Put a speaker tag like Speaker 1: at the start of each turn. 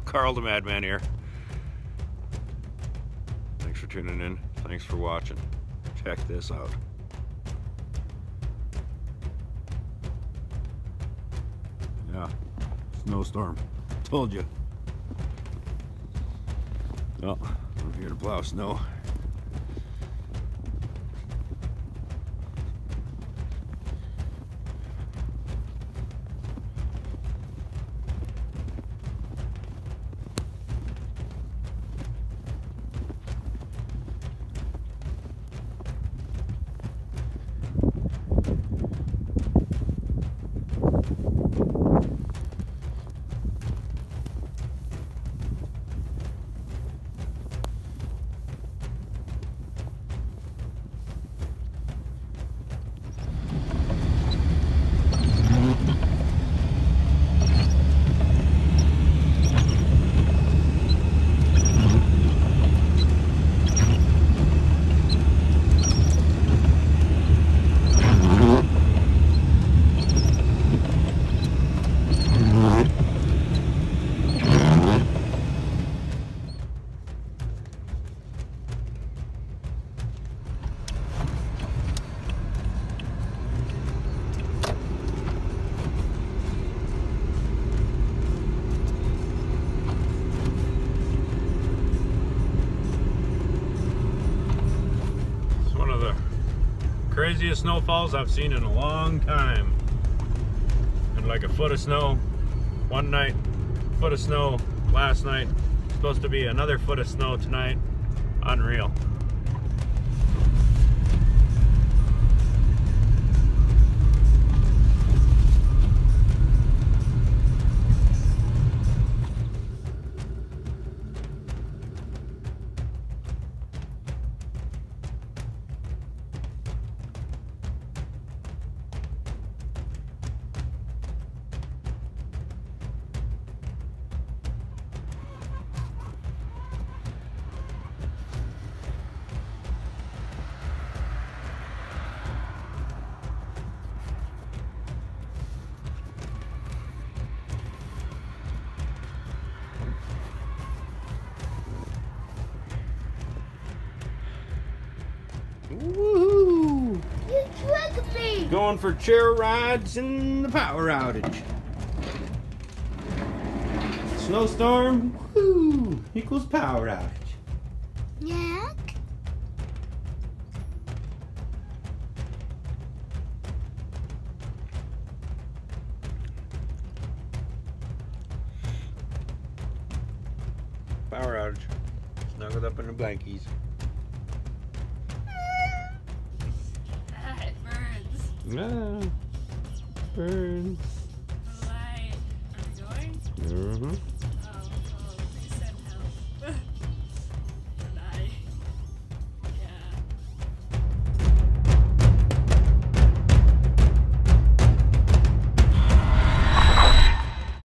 Speaker 1: CarlTheMadman here. Thanks for tuning in. Thanks for watching. Check this out. Yeah, snowstorm. Told you. Oh, I'm here to plow snow. Craziest snowfalls I've seen in a long time. And like a foot of snow one night, foot of snow last night, supposed to be another foot of snow tonight. Unreal.
Speaker 2: Woohoo! You tricked me!
Speaker 1: Going for chair rides in the power outage. Snowstorm, woo, equals power outage.
Speaker 2: Yeah.
Speaker 1: Power outage. Snuggled up in the blankies.
Speaker 3: It burns.
Speaker 1: Ah, burns.
Speaker 3: Light. Are you going?
Speaker 1: Mm-hmm.